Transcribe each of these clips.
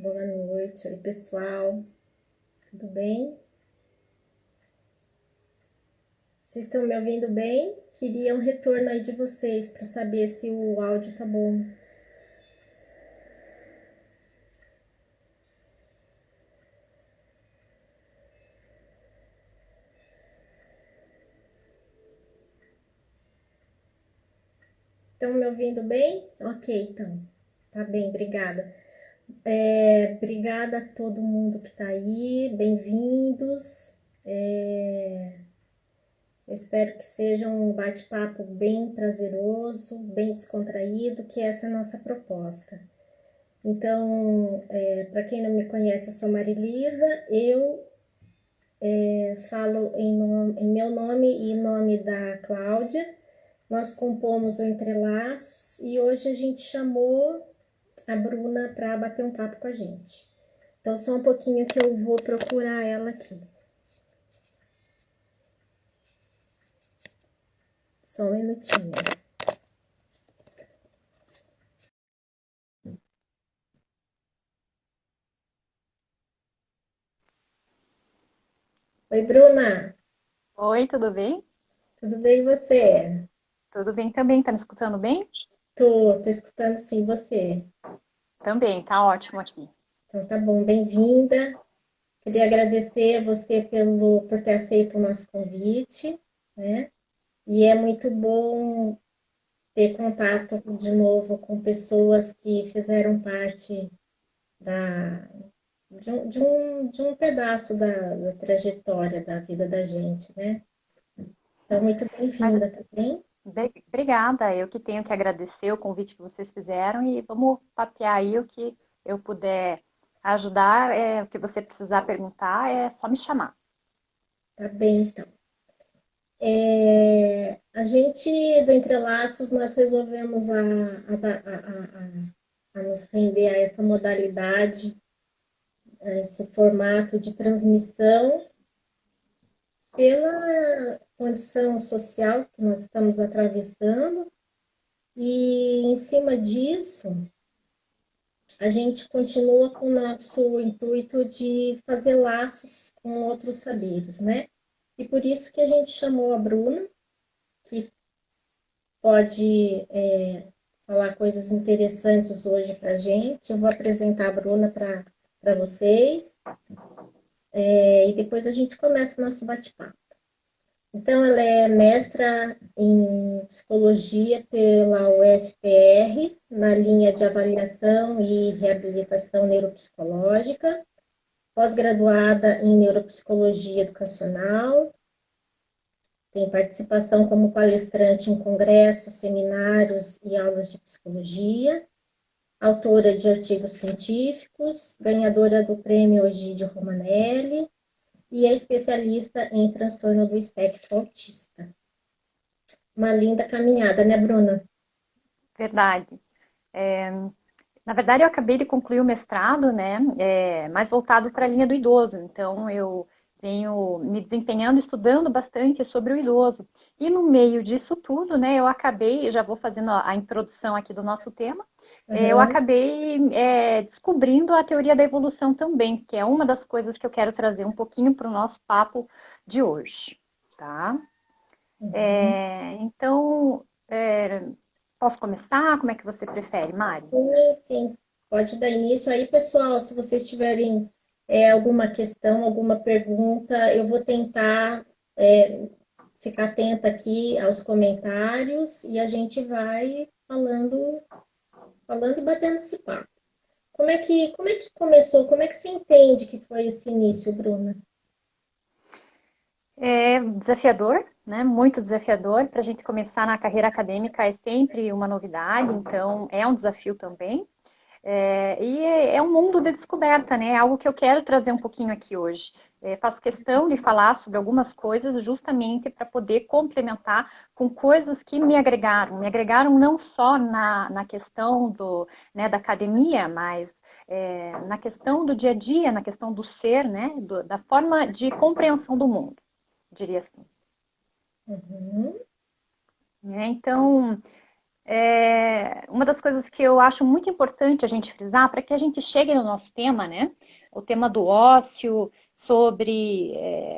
Boa noite, oi pessoal, tudo bem? Vocês estão me ouvindo bem? Queria um retorno aí de vocês para saber se o áudio tá bom. Estão me ouvindo bem? Ok, então. Tá bem, obrigada. Obrigada a todo mundo que tá aí, bem-vindos. Espero que seja um bate-papo bem prazeroso, bem descontraído, que essa é a nossa proposta. Então, para quem não me conhece, eu sou Marilisa, eu falo em meu nome e em nome da Cláudia. Nós compomos o Entrelaços e hoje a gente chamou a Bruna para bater um papo com a gente. Então, só um pouquinho que eu vou procurar ela aqui. Só um minutinho. Oi, Bruna. Oi, tudo bem? Tudo bem e você? Tudo bem também, tá me escutando bem? Tô escutando sim você. Também, tá ótimo aqui. Então tá bom, bem-vinda. Queria agradecer a você por ter aceito o nosso convite, né? E é muito bom ter contato de novo com pessoas que fizeram parte da, de um pedaço da trajetória da vida da gente, né? Então, muito Mas, bem-vinda também. obrigada, eu que tenho que agradecer o convite que vocês fizeram e vamos papear aí o que eu puder ajudar, o que você precisar perguntar, é só me chamar. Tá bem, então. A gente, do Entrelaços, nós resolvemos a nos render a essa modalidade, a esse formato de transmissão, pela condição social que nós estamos atravessando, e em cima disso, a gente continua com o nosso intuito de fazer laços com outros saberes, né? E por isso que a gente chamou a Bruna, que pode falar coisas interessantes hoje para a gente. Eu vou apresentar a Bruna para vocês, e depois a gente começa o nosso bate-papo. Então, ela é mestra em psicologia pela UFPR, na linha de avaliação e reabilitação neuropsicológica, pós-graduada em neuropsicologia educacional, tem participação como palestrante em congressos, seminários e aulas de psicologia, autora de artigos científicos, ganhadora do Prêmio Egídio Romanelli e é especialista em transtorno do espectro autista. Uma linda caminhada, né, Bruna? Verdade. Na verdade, eu acabei de concluir o mestrado, né, mais voltado para a linha do idoso. Então, eu venho me desempenhando, estudando bastante sobre o idoso. E no meio disso tudo, né, eu acabei, já vou fazendo a introdução aqui do nosso tema, eu Uhum, acabei descobrindo a teoria da evolução também, que é uma das coisas que eu quero trazer um pouquinho para o nosso papo de hoje, tá? uhum. Então, posso começar? Como é que você prefere, Mari? Sim, sim. Pode dar início aí, pessoal. Se vocês tiverem alguma questão, alguma pergunta, eu vou tentar é, ficar atenta aqui aos comentários e a gente vai falando e batendo esse papo. Como é que começou? Como é que você entende que foi esse início, Bruna? É desafiador, né? Muito desafiador. Para a gente começar na carreira acadêmica é sempre uma novidade, então é um desafio também. E é um mundo de descoberta, né? É algo que eu quero trazer um pouquinho aqui hoje. Faço questão de falar sobre algumas coisas justamente para poder complementar com coisas que me agregaram não só na questão da academia, mas na questão do dia a dia, na questão do ser, né? Da forma de compreensão do mundo, diria assim. Uhum, Então, uma das coisas que eu acho muito importante a gente frisar para que a gente chegue no nosso tema, né? O tema do ócio, sobre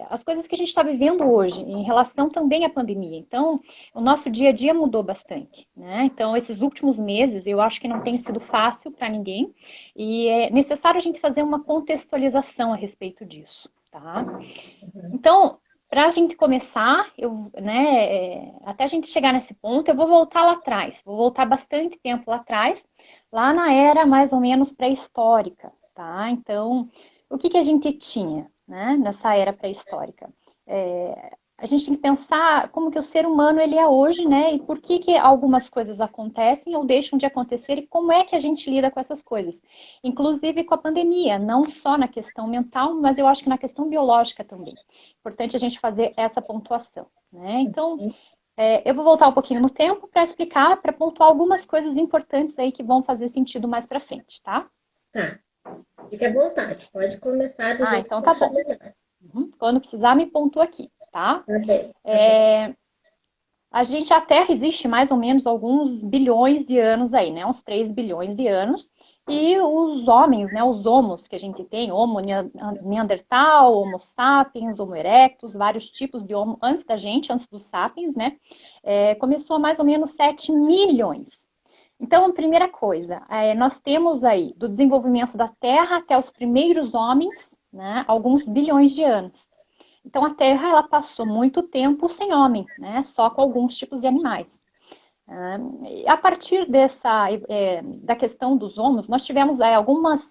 as coisas que a gente está vivendo hoje, em relação também à pandemia. Então, o nosso dia a dia mudou bastante, né? Então, esses últimos meses, eu acho que não tem sido fácil para ninguém, e é necessário a gente fazer uma contextualização a respeito disso, tá? Então, para a gente começar, até a gente chegar nesse ponto, eu vou voltar lá atrás, vou voltar bastante tempo lá atrás, lá na era mais ou menos pré-histórica, tá? Então, o que a gente tinha, né, nessa era pré-histórica? A gente tem que pensar como que o ser humano ele é hoje, né? E por que algumas coisas acontecem ou deixam de acontecer e como é que a gente lida com essas coisas. Inclusive com a pandemia, não só na questão mental, mas eu acho que na questão biológica também. Importante a gente fazer essa pontuação, né? Então, eu vou voltar um pouquinho no tempo para explicar, para pontuar algumas coisas importantes aí que vão fazer sentido mais para frente, tá? Tá. Fique à vontade, pode começar do jeito então que tá achar bom. melhor. Quando precisar, me pontua aqui, tá? Tá bem. A Terra existe mais ou menos alguns bilhões de anos aí, né? Uns 3 bilhões de anos. E os homens, né? Os homos que a gente tem, Homo neandertal, Homo sapiens, Homo erectus, vários tipos de homo antes da gente, antes dos sapiens, né? Começou mais ou menos 7 milhões. Então, a primeira coisa, nós temos aí do desenvolvimento da Terra até os primeiros homens, né? Alguns bilhões de anos. Então, a Terra ela passou muito tempo sem homem, né? Só com alguns tipos de animais. A partir da questão dos homos, nós tivemos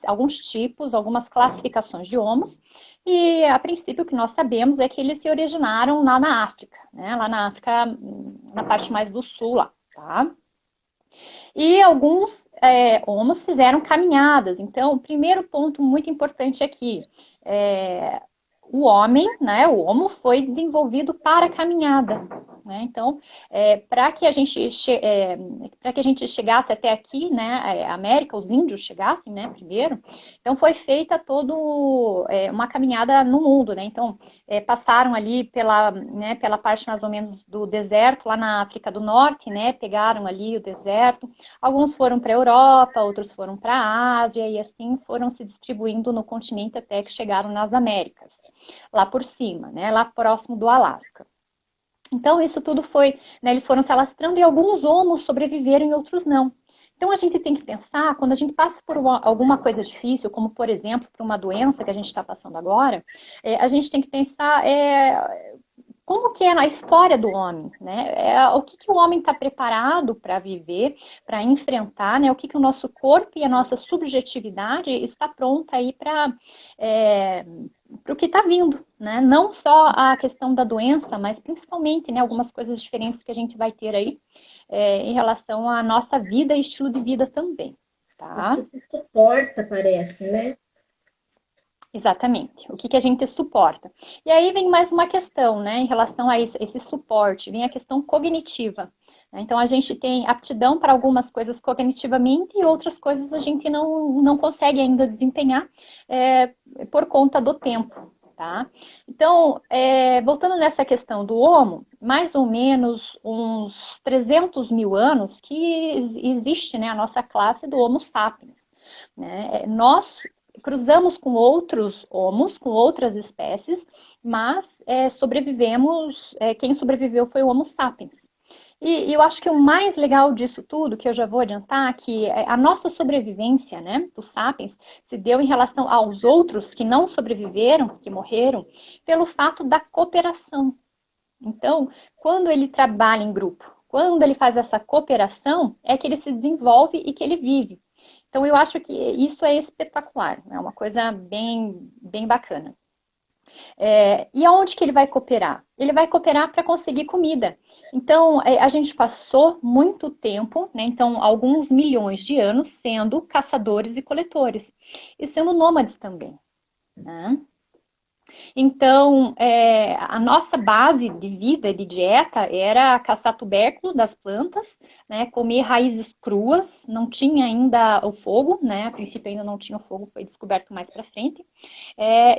alguns tipos, algumas classificações de homos, e a princípio o que nós sabemos é que eles se originaram lá na África, né? Lá na África, na parte mais do sul, lá, tá? E alguns homos fizeram caminhadas. Então, o primeiro ponto muito importante aqui o homem, né, o homo, foi desenvolvido para a caminhada. Né? Então, para que a gente chegasse até aqui, né, a América, os índios chegassem, né, primeiro, então foi feita toda uma caminhada no mundo. Né? Então, passaram ali pela parte mais ou menos do deserto, lá na África do Norte, né, pegaram ali o deserto. Alguns foram para a Europa, outros foram para a Ásia, e assim foram se distribuindo no continente até que chegaram nas Américas, lá por cima, né, lá próximo do Alasca. Então, isso tudo foi, né, eles foram se alastrando e alguns homos sobreviveram e outros não. Então, a gente tem que pensar, quando a gente passa por alguma coisa difícil, como, por exemplo, por uma doença que a gente está passando agora, a gente tem que pensar como que é na história do homem, né? O que o homem está preparado para viver, para enfrentar, né? O que o nosso corpo e a nossa subjetividade está pronta aí para o que está vindo, né? Não só a questão da doença, mas principalmente, né, algumas coisas diferentes que a gente vai ter aí em relação à nossa vida e estilo de vida também, tá? O que se suporta, parece, né? Exatamente. O que a gente suporta. E aí vem mais uma questão, né, em relação a esse suporte, vem a questão cognitiva. Né? Então, a gente tem aptidão para algumas coisas cognitivamente e outras coisas a gente não consegue ainda desempenhar por conta do tempo. Tá? Então, voltando nessa questão do Homo, mais ou menos uns 300 mil anos que existe, né, a nossa classe do Homo sapiens. Né? Nós cruzamos com outros homos, com outras espécies, mas sobrevivemos, quem sobreviveu foi o Homo sapiens. E eu acho que o mais legal disso tudo, que eu já vou adiantar, que a nossa sobrevivência, né, dos sapiens, se deu em relação aos outros que não sobreviveram, que morreram, pelo fato da cooperação. Então, quando ele trabalha em grupo, quando ele faz essa cooperação, é que ele se desenvolve e que ele vive. Então, eu acho que isso é espetacular, é uma coisa bem, bem bacana. E aonde que ele vai cooperar? Ele vai cooperar para conseguir comida. Então, a gente passou muito tempo, né, então, alguns milhões de anos, sendo caçadores e coletores. E sendo nômades também. Né? Então, a nossa base de vida, de dieta, era caçar tubérculo das plantas, né, comer raízes cruas, não tinha ainda o fogo, né, a princípio ainda não tinha o fogo, foi descoberto mais para frente,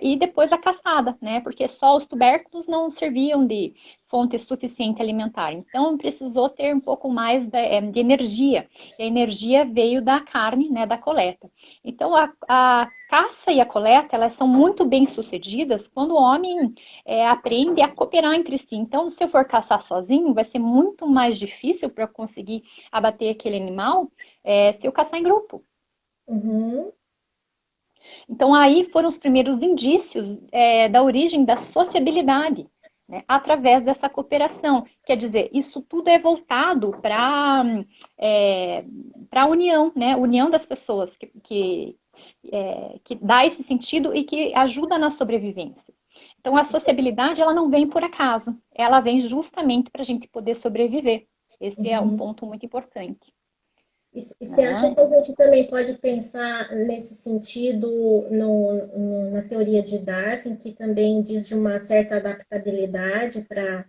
e depois a caçada, né, porque só os tubérculos não serviam de fonte suficiente alimentar. Então, precisou ter um pouco mais de energia. E a energia veio da carne, né, da coleta. Então, a caça e a coleta, elas são muito bem sucedidas quando o homem aprende a cooperar entre si. Então, se eu for caçar sozinho, vai ser muito mais difícil para eu conseguir abater aquele animal se eu caçar em grupo. Uhum. Então, aí foram os primeiros indícios da origem da sociabilidade, né, através dessa cooperação. Quer dizer, isso tudo é voltado para a união, né? União das pessoas que dá esse sentido e que ajuda na sobrevivência. Então, a sociabilidade, ela não vem por acaso, ela vem justamente para a gente poder sobreviver. Esse é um Uhum. ponto muito importante. E você acha Né? que a gente também pode pensar nesse sentido na teoria de Darwin, que também diz de uma certa adaptabilidade para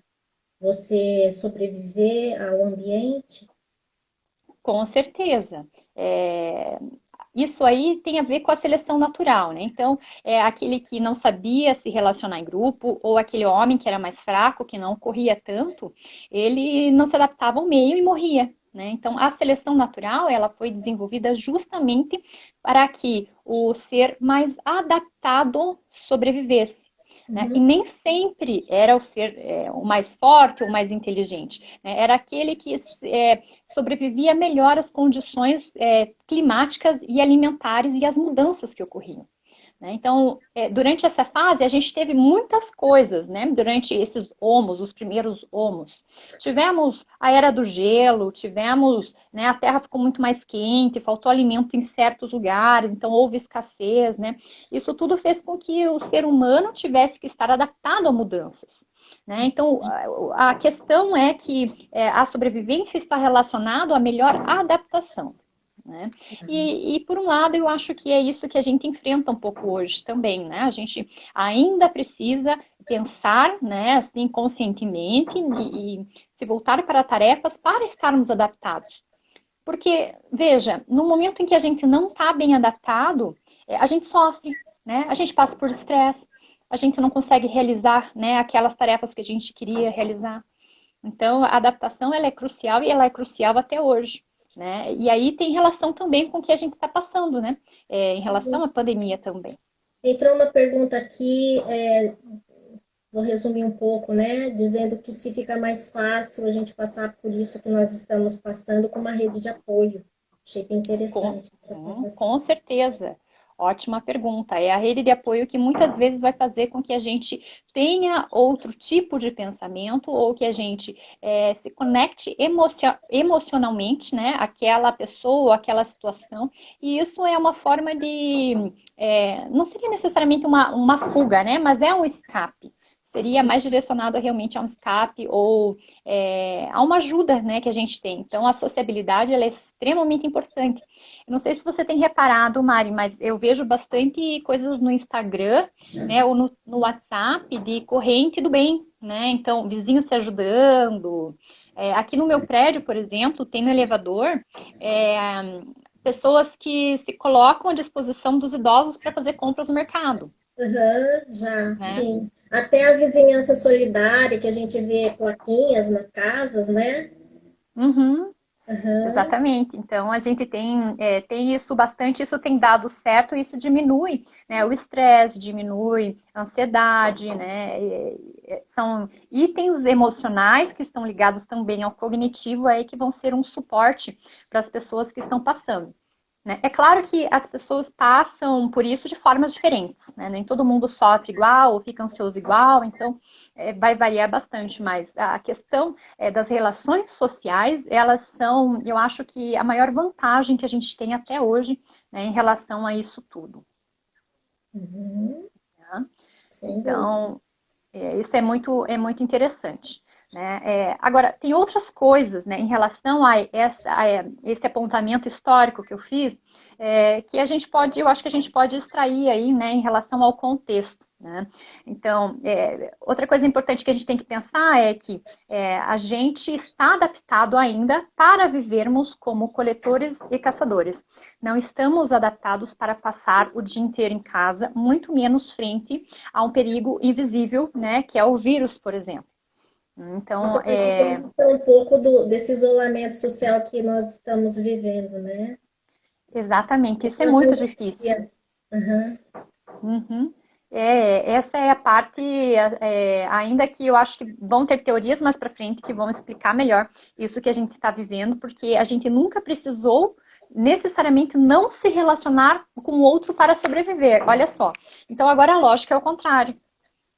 você sobreviver ao ambiente? Com certeza. Isso aí tem a ver com a seleção natural, né? Então, aquele que não sabia se relacionar em grupo, ou aquele homem que era mais fraco, que não corria tanto, ele não se adaptava ao meio e morria. Né? Então, a seleção natural ela foi desenvolvida justamente para que o ser mais adaptado sobrevivesse. Né? E Uhum. nem sempre era o ser o mais forte ou mais inteligente. Né? Era aquele que sobrevivia melhor às condições climáticas e alimentares e às mudanças que ocorriam. Né? Então, durante essa fase, a gente teve muitas coisas, né? Durante esses homos, os primeiros homos. Tivemos a era do gelo, tivemos, né, a terra ficou muito mais quente, faltou alimento em certos lugares, então houve escassez, né? Isso tudo fez com que o ser humano tivesse que estar adaptado a mudanças. Né? Então, a questão é que a sobrevivência está relacionada à melhor adaptação. Né? E, por um lado, eu acho que é isso que a gente enfrenta um pouco hoje também, né? A gente ainda precisa pensar, né, assim, conscientemente e se voltar para tarefas para estarmos adaptados. Porque, veja, no momento em que a gente não está bem adaptado, a gente sofre, né? A gente passa por estresse, a gente não consegue realizar, né, aquelas tarefas que a gente queria realizar. Então, a adaptação ela é crucial e ela é crucial até hoje. Né? E aí tem relação também com o que a gente está passando, né? Em relação Sim. à pandemia também. Entrou uma pergunta aqui, vou resumir um pouco, né? Dizendo que se fica mais fácil a gente passar por isso que nós estamos passando com uma rede de apoio. Achei bem interessante essa colocação. Com certeza. Ótima pergunta. É a rede de apoio que muitas vezes vai fazer com que a gente tenha outro tipo de pensamento ou que a gente se conecte emocionalmente, né? Aquela pessoa, aquela situação. E isso é uma forma de. Não seria necessariamente uma fuga, né? Mas é um escape. Seria mais direcionado realmente a um escape ou a uma ajuda, né, que a gente tem. Então, a sociabilidade ela é extremamente importante. Eu não sei se você tem reparado, Mari, mas eu vejo bastante coisas no Instagram, né, ou no WhatsApp de corrente do bem, né? Então, vizinhos se ajudando. Aqui no meu prédio, por exemplo, tem no elevador pessoas que se colocam à disposição dos idosos para fazer compras no mercado. Uhum, já, Né? sim. Até a vizinhança solidária, que a gente vê plaquinhas nas casas, né? Uhum. Uhum, Exatamente. Então, a gente tem isso bastante, isso tem dado certo, isso diminui, né, o estresse, diminui a ansiedade, né, são itens emocionais que estão ligados também ao cognitivo aí que vão ser um suporte para as pessoas que estão passando. Né? É claro que as pessoas passam por isso de formas diferentes, né? Nem todo mundo sofre igual ou fica ansioso igual, então vai variar bastante, mas a questão das relações sociais, elas são, eu acho que a maior vantagem que a gente tem até hoje, né, em relação a isso tudo. uhum, Tá? sem dúvida. Então, isso é muito interessante. Né? Agora, tem outras coisas né, em relação a esse apontamento histórico que eu fiz, que a gente pode, eu acho que a gente pode extrair aí né, em relação ao contexto. Né? Então, outra coisa importante que a gente tem que pensar é que a gente está adaptado ainda para vivermos como coletores e caçadores. Não estamos adaptados para passar o dia inteiro em casa, muito menos frente a um perigo invisível, né, que é o vírus, por exemplo. Então, Isso facilita um pouco desse isolamento social que nós estamos vivendo, né? exatamente, isso é Uma muito difícil. pandemia. Uhum. Uhum. Essa é a parte, ainda que eu acho que vão ter teorias mais para frente que vão explicar melhor isso que a gente está vivendo, porque a gente nunca precisou necessariamente não se relacionar com o outro para sobreviver. Olha só. Então agora a lógica é o contrário,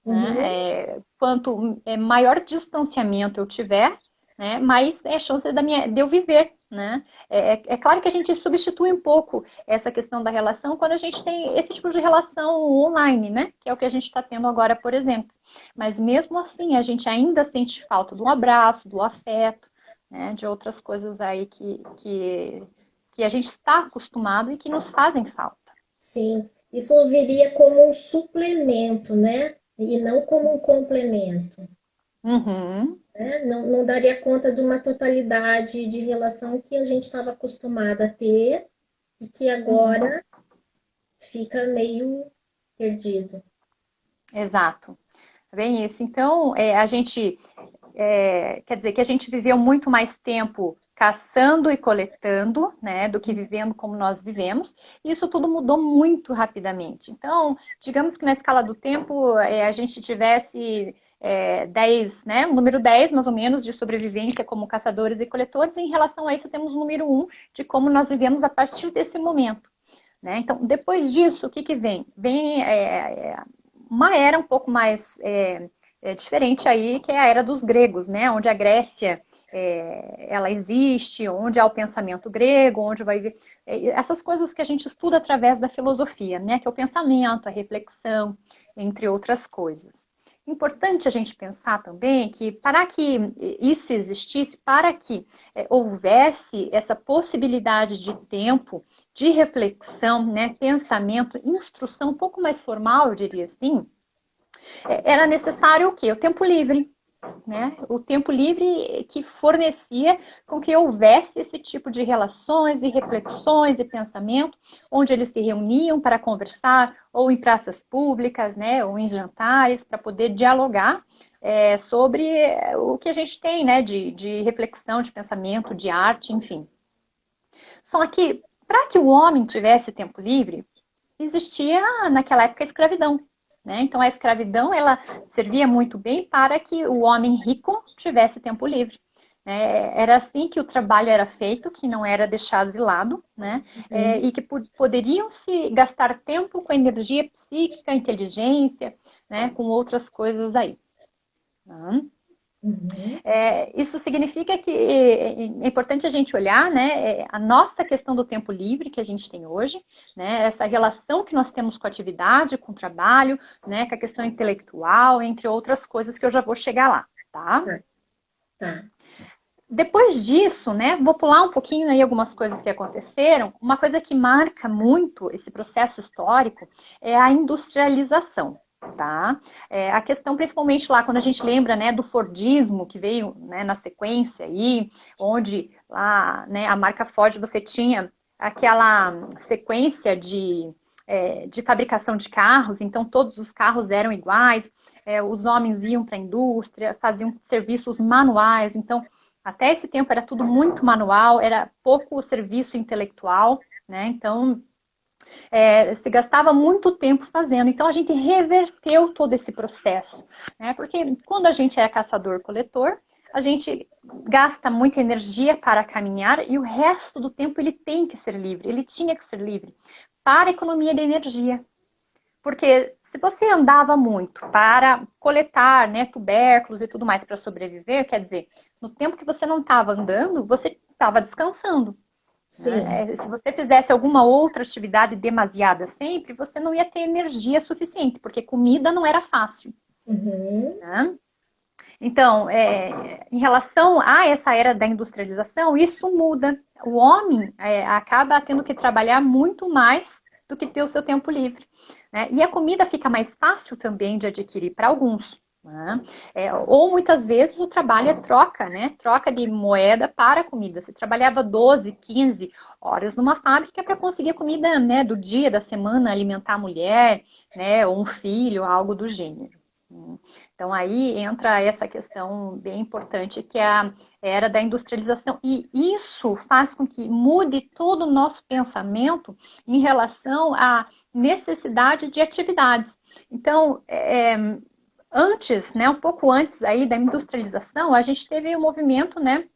né? Uhum. Quanto maior distanciamento eu tiver, né, mais é a chance de eu viver, né? É claro que a gente substitui um pouco essa questão da relação quando a gente tem esse tipo de relação online, né? Que é o que a gente está tendo agora, por exemplo. Mas mesmo assim, a gente ainda sente falta do abraço, do afeto, né? De outras coisas aí que a gente está acostumado e que nos fazem falta. Sim, isso viria como um suplemento, né? E não como um complemento. Uhum. Né? Não daria conta de uma totalidade de relação que a gente estava acostumada a ter e que Uhum. agora fica meio perdido. Exato. Bem isso. Então, quer dizer que a gente viveu muito mais tempo caçando e coletando, né, do que vivendo como nós vivemos. E isso tudo mudou muito rapidamente. Então, digamos que na escala do tempo a gente tivesse 10, né, o número 10 mais ou menos de sobrevivência como caçadores e coletores. E em relação a isso, temos o número 1 de como nós vivemos a partir desse momento. Né? Então, depois disso, o que, que vem? Vem uma era um pouco mais diferente aí, que é a era dos gregos, né? Onde a Grécia ela existe, onde há o pensamento grego, onde vai ver essas coisas que a gente estuda através da filosofia, né? Que é o pensamento, a reflexão, entre outras coisas. Importante a gente pensar também que para que isso existisse, para que houvesse essa possibilidade de tempo, de reflexão, né, pensamento, instrução um pouco mais formal, eu diria assim, era necessário o quê? O tempo livre. Né? O tempo livre que fornecia com que houvesse esse tipo de relações e reflexões e pensamento, onde eles se reuniam para conversar, ou em praças públicas, né? Ou em jantares, para poder dialogar sobre o que a gente tem, né? De reflexão, de pensamento, de arte, enfim. Só que, para que o homem tivesse tempo livre, existia naquela época a escravidão. Né? Então, a escravidão ela servia muito bem para que o homem rico tivesse tempo livre. Era assim que o trabalho era feito, que não era deixado de lado, né? Uhum. E que poderiam se gastar tempo com energia psíquica, inteligência, né? Com outras coisas aí. Tá? Uhum. Isso significa que é importante a gente olhar, né, a nossa questão do tempo livre que a gente tem hoje, né, essa relação que nós temos com a atividade, com o trabalho, né, com a questão intelectual, entre outras coisas que eu já vou chegar lá, tá? Tá, tá. Depois disso, né, vou pular um pouquinho aí algumas coisas que aconteceram. Uma coisa que marca muito esse processo histórico é a industrialização. Tá? A questão, principalmente lá, quando a gente lembra né, do Fordismo, que veio né, na sequência aí, onde lá né, a marca Ford você tinha aquela sequência de fabricação de carros, então todos os carros eram iguais, os homens iam para a indústria, faziam serviços manuais, então até esse tempo era tudo muito manual, era pouco serviço intelectual, né? Então, se gastava muito tempo fazendo. Então, a gente reverteu todo esse processo, né? Porque quando a gente é caçador-coletor, a gente gasta muita energia para caminhar e o resto do tempo ele tem que ser livre, ele tinha que ser livre para a economia de energia. Porque se você andava muito para coletar né, tubérculos e tudo mais para sobreviver, quer dizer, no tempo que você não estava andando, você estava descansando. Sim. Né? Se você fizesse alguma outra atividade demasiada sempre, você não ia ter energia suficiente, porque comida não era fácil. Uhum. Né? Então, em relação a essa era da industrialização, isso muda. O homem acaba tendo que trabalhar muito mais do que ter o seu tempo livre. Né? E a comida fica mais fácil também de adquirir para alguns. Né? Ou muitas vezes o trabalho é troca, né? Troca de moeda para comida. Você trabalhava 12, 15 horas numa fábrica para conseguir a comida né, do dia, da semana, alimentar a mulher, né, ou um filho, algo do gênero. Então, aí entra essa questão bem importante, que é a era da industrialização. E isso faz com que mude todo o nosso pensamento em relação à necessidade de atividades. Então, antes, né, um pouco antes aí da industrialização, a gente teve o movimento, né,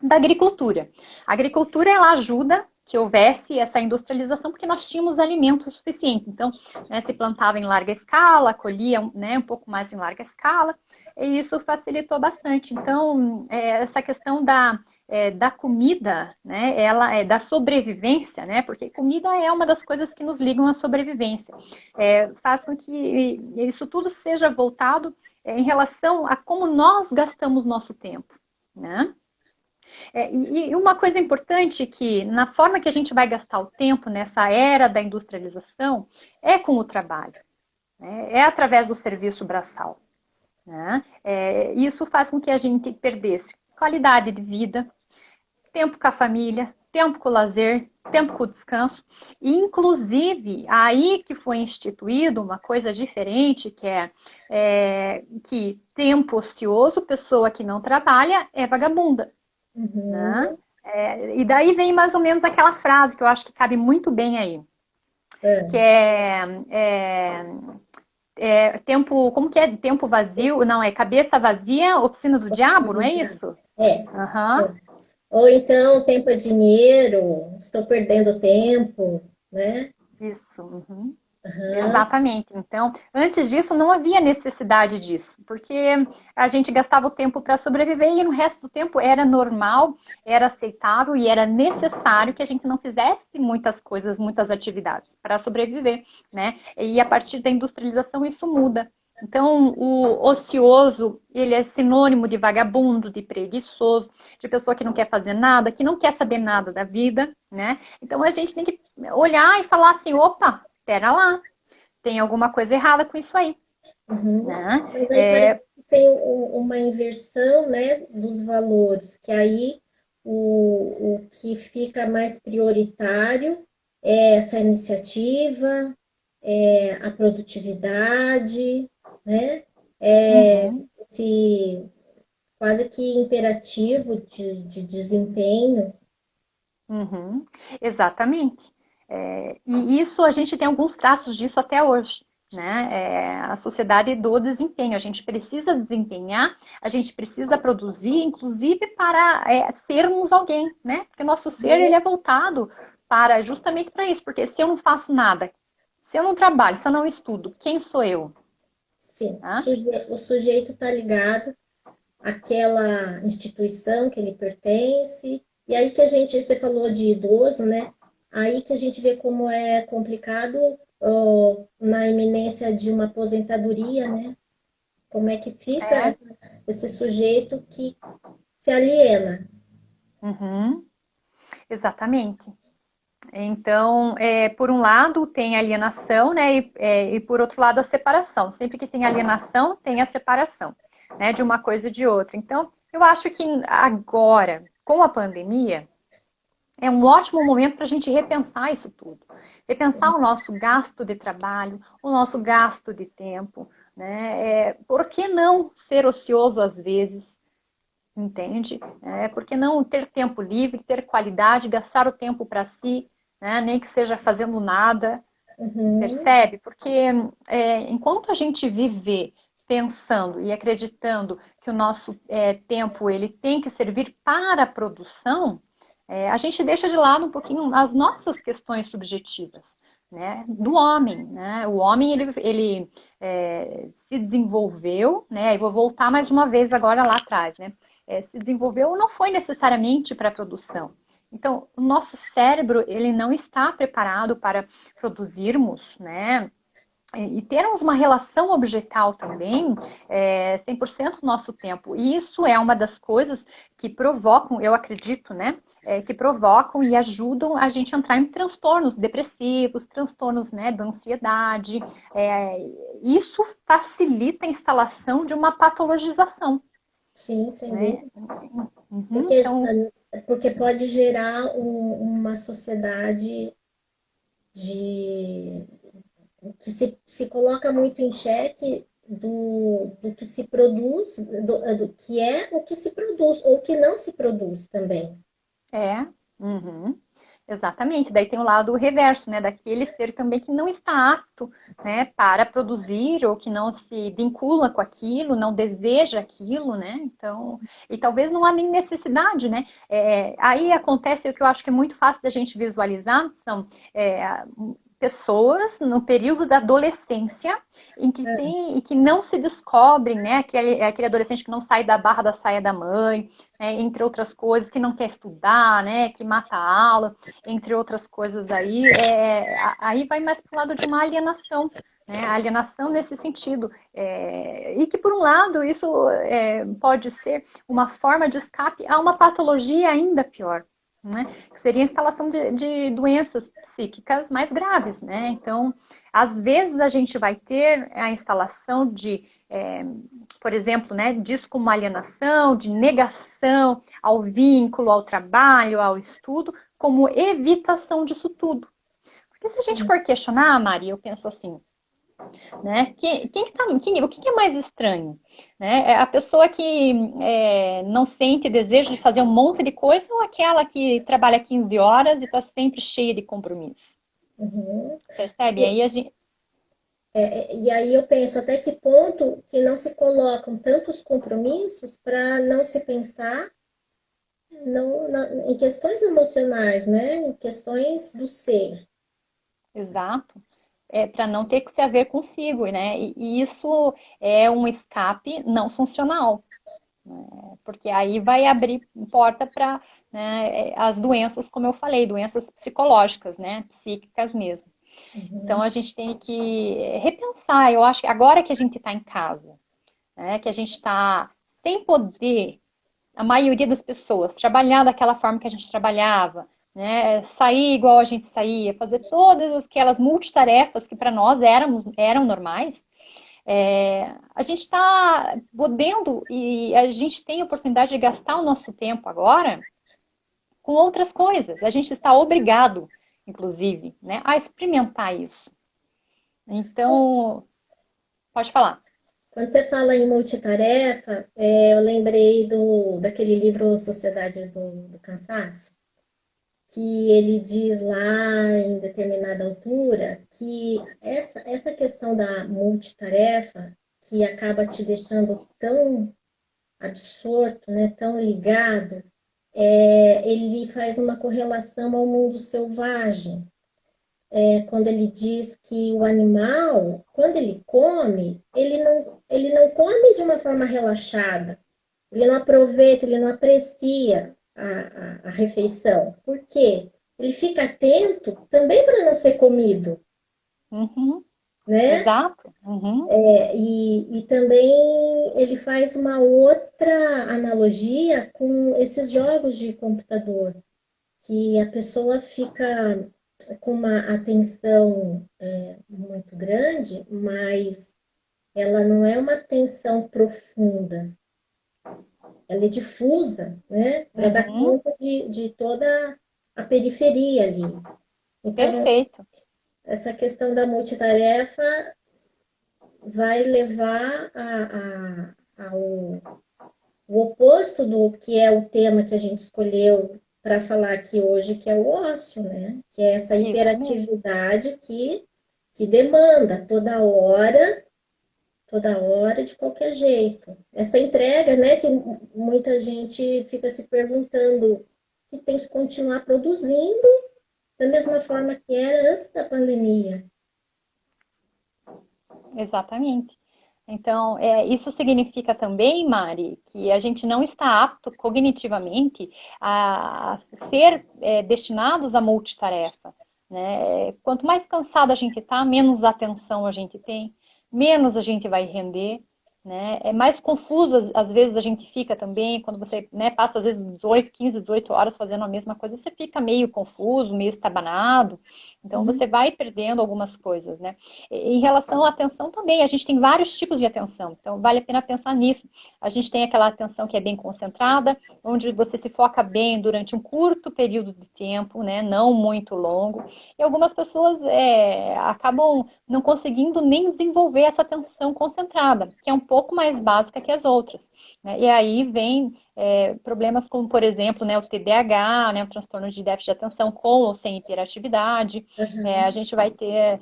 da agricultura. A agricultura, ela ajuda que houvesse essa industrialização, porque nós tínhamos alimentos suficientes. Então, né, se plantava em larga escala, colhia, né, um pouco mais em larga escala, e isso facilitou bastante. Então, essa questão da comida, né, ela é da sobrevivência, né, porque comida é uma das coisas que nos ligam à sobrevivência. Faz com que isso tudo seja voltado em relação a como nós gastamos nosso tempo, né? E uma coisa importante que, na forma que a gente vai gastar o tempo nessa era da industrialização, é com o trabalho, né? É através do serviço braçal, né? Isso faz com que a gente perdesse qualidade de vida, tempo com a família, tempo com o lazer, tempo com o descanso, e inclusive aí que foi instituído uma coisa diferente, que tempo ocioso, pessoa que não trabalha, é vagabunda. Né? Uhum. E daí vem mais ou menos aquela frase que eu acho que cabe muito bem aí, que É. é tempo, como que é? Tempo vazio, não, é cabeça vazia, oficina do diabo, não é isso? É. Aham. Ou então, tempo é dinheiro, estou perdendo tempo, né? Isso. Uhum. Aham. Exatamente. Então, antes disso, não havia necessidade disso, porque a gente gastava o tempo para sobreviver e no resto do tempo era normal, era aceitável e era necessário que a gente não fizesse muitas coisas, muitas atividades para sobreviver, né? E a partir da industrialização isso muda. Então, o ocioso, ele é sinônimo de vagabundo, de preguiçoso, de pessoa que não quer fazer nada, que não quer saber nada da vida, né? Então, a gente tem que olhar e falar assim, opa, pera lá, tem alguma coisa errada com isso aí, Uhum. né? Mas aí parece que tem uma inversão, né, dos valores, que aí o que fica mais prioritário é essa iniciativa, é a produtividade, né? É Uhum, esse quase que imperativo de desempenho. uhum, exatamente. E isso a gente tem alguns traços disso até hoje, né? A sociedade do desempenho. A gente precisa desempenhar, a gente precisa produzir, inclusive para sermos alguém, né? Porque o nosso ser ele é voltado para justamente para isso. Porque se eu não faço nada, se eu não trabalho, se eu não estudo, quem sou eu? Sim, Né? o sujeito está ligado àquela instituição que ele pertence. E aí que a gente, você falou de idoso, né? Aí que a gente vê como é complicado na iminência de uma aposentadoria, né? Como é que fica É. esse sujeito que se aliena. Uhum, exatamente. Então, por um lado, tem a alienação, né? E por outro lado, a separação. Sempre que tem alienação, tem a separação, né? De uma coisa e de outra. Então, eu acho que agora, com a pandemia, é um ótimo momento para a gente repensar isso tudo. Repensar o nosso gasto de trabalho, o nosso gasto de tempo, né? Por que não ser ocioso às vezes? Entende? Por que não ter tempo livre, ter qualidade, gastar o tempo para si, né? Nem que seja fazendo nada, Uhum, percebe? Porque enquanto a gente viver pensando e acreditando que o nosso tempo ele tem que servir para a produção, a gente deixa de lado um pouquinho as nossas questões subjetivas. Né, do homem, né? O homem ele se desenvolveu, né? E vou voltar mais uma vez agora lá atrás, né? Se desenvolveu não foi necessariamente para a produção. Então, o nosso cérebro ele não está preparado para produzirmos, né? E termos uma relação objetal também, 100% do nosso tempo. E isso é uma das coisas que provocam, eu acredito, né? Que provocam e ajudam a gente a entrar em transtornos depressivos, transtornos, né, da ansiedade. Isso facilita a instalação de uma patologização, sim, sem né? dúvida. Uhum, Porque, então, porque pode gerar uma sociedade de que se coloca muito em xeque do que se produz, do que é o que se produz, ou que não se produz também. É, uhum, exatamente. Daí tem o lado reverso, né? Daquele ser também que não está apto, né, para produzir ou que não se vincula com aquilo, não deseja aquilo, né? Então, e talvez não há nem necessidade, né? Aí acontece o que eu acho que é muito fácil da gente visualizar, são pessoas no período da adolescência em que É. tem e que não se descobrem, né? Aquele adolescente que não sai da barra da saia da mãe, entre outras coisas, que não quer estudar, né? Que mata a aula, entre outras coisas aí. Aí vai mais para o lado de uma alienação. Né, a alienação nesse sentido. E que, por um lado, isso pode ser uma forma de escape a uma patologia ainda pior. Né, que seria a instalação de doenças psíquicas mais graves. Né? Então, às vezes a gente vai ter a instalação de, por exemplo, né, disso como alienação, de negação ao vínculo, ao trabalho, ao estudo, como evitação disso tudo. Porque se a gente Sim. for questionar, Maria, eu penso assim, né? O que é mais estranho? Né? É a pessoa que não sente desejo de fazer um monte de coisa ou aquela que trabalha 15 horas e está sempre cheia de compromisso? Uhum. Percebe? E, Aí a gente... e aí eu penso até que ponto que não se colocam tantos compromissos para não se pensar em questões emocionais, né? Em questões do ser. Exato. Para não ter que se haver consigo, né? E isso é um escape não funcional, porque aí vai abrir porta para, né, as doenças, como eu falei, doenças psicológicas, né? Psíquicas mesmo. Então Uhum. a gente tem que repensar. Eu acho que agora que a gente está em casa, né, que a gente está sem poder, a maioria das pessoas, trabalhar daquela forma que a gente trabalhava, né, sair igual a gente saía, fazer todas aquelas multitarefas que para nós eram normais, a gente está podendo e a gente tem a oportunidade de gastar o nosso tempo agora com outras coisas. A gente está obrigado, inclusive, né, a experimentar isso. Então, pode falar. Quando você fala em multitarefa, eu lembrei daquele livro Sociedade do Cansaço, que ele diz lá em determinada altura que essa questão da multitarefa, que acaba te deixando tão absorto, né, tão ligado, ele faz uma correlação ao mundo selvagem, quando ele diz que o animal, quando ele come, ele não come de uma forma relaxada, ele não aproveita, ele não aprecia a refeição. Por quê? Ele fica atento também para não ser comido, Uhum, né? exato. Uhum, E também ele faz uma outra analogia com esses jogos de computador, que a pessoa fica com uma atenção muito grande, mas ela não é uma atenção profunda, ela é difusa, né? Para dar uhum, conta de toda a periferia ali. Então, perfeito. essa questão da multitarefa vai levar ao o oposto do que é o tema que a gente escolheu para falar aqui hoje, que é o ócio, né? Que é essa Isso mesmo. hiperatividade que demanda toda hora, de qualquer jeito. Essa entrega, né, que muita gente fica se perguntando se tem que continuar produzindo da mesma forma que era antes da pandemia. Exatamente. Então, isso significa também, Mari, que a gente não está apto cognitivamente a ser destinados à multitarefa. Né? Quanto mais cansado a gente está, menos atenção a gente tem, menos a gente vai render. né? É mais confuso, às vezes a gente fica também, quando você, né, passa às vezes 18, 15, 18 horas fazendo a mesma coisa, você fica meio confuso, meio estabanado, então Uhum. você vai perdendo algumas coisas, né? Em relação à atenção também, a gente tem vários tipos de atenção, então vale a pena pensar nisso. A gente tem aquela atenção que é bem concentrada, onde você se foca bem durante um curto período de tempo, né, não muito longo, e algumas pessoas acabam não conseguindo nem desenvolver essa atenção concentrada, que é um pouco mais básica que as outras, né? E aí vem problemas como, por exemplo, né, o TDAH, né, o transtorno de déficit de atenção com ou sem hiperatividade. A Uhum. gente vai ter,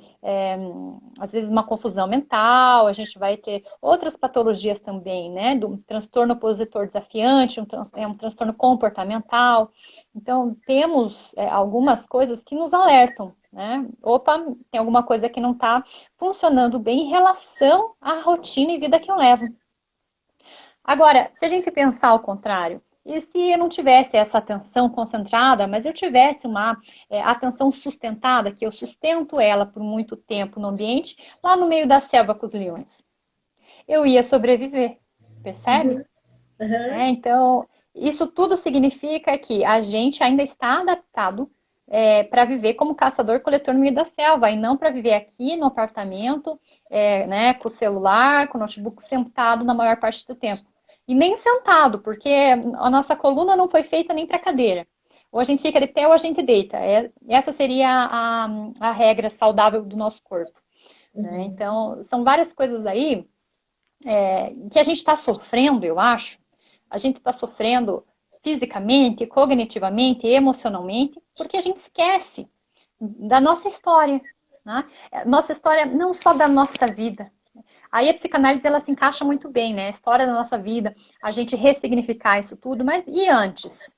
às vezes, uma confusão mental, a gente vai ter outras patologias também, né, do transtorno opositor desafiante, um transtorno comportamental. Então, temos algumas coisas que nos alertam, né? Opa, tem alguma coisa que não está funcionando bem em relação à rotina e vida que eu levo. Agora, se a gente pensar ao contrário, e se eu não tivesse essa atenção concentrada, mas eu tivesse uma atenção sustentada, que eu sustento ela por muito tempo no ambiente, lá no meio da selva com os leões, eu ia sobreviver, percebe? Uhum. Uhum. Então, isso tudo significa que a gente ainda está adaptado para viver como caçador-coletor no meio da selva, e não para viver aqui no apartamento, né, com o celular, com o notebook sentado na maior parte do tempo. E nem sentado, porque a nossa coluna não foi feita nem para cadeira. Ou a gente fica de pé ou a gente deita. Essa seria a regra saudável do nosso corpo, né? Uhum. Então, são várias coisas aí que a gente está sofrendo, eu acho. A gente está sofrendo fisicamente, cognitivamente, emocionalmente, porque a gente esquece da nossa história, né? Nossa história não só da nossa vida. Aí a psicanálise ela se encaixa muito bem, né? A história da nossa vida, a gente ressignificar isso tudo, mas e antes?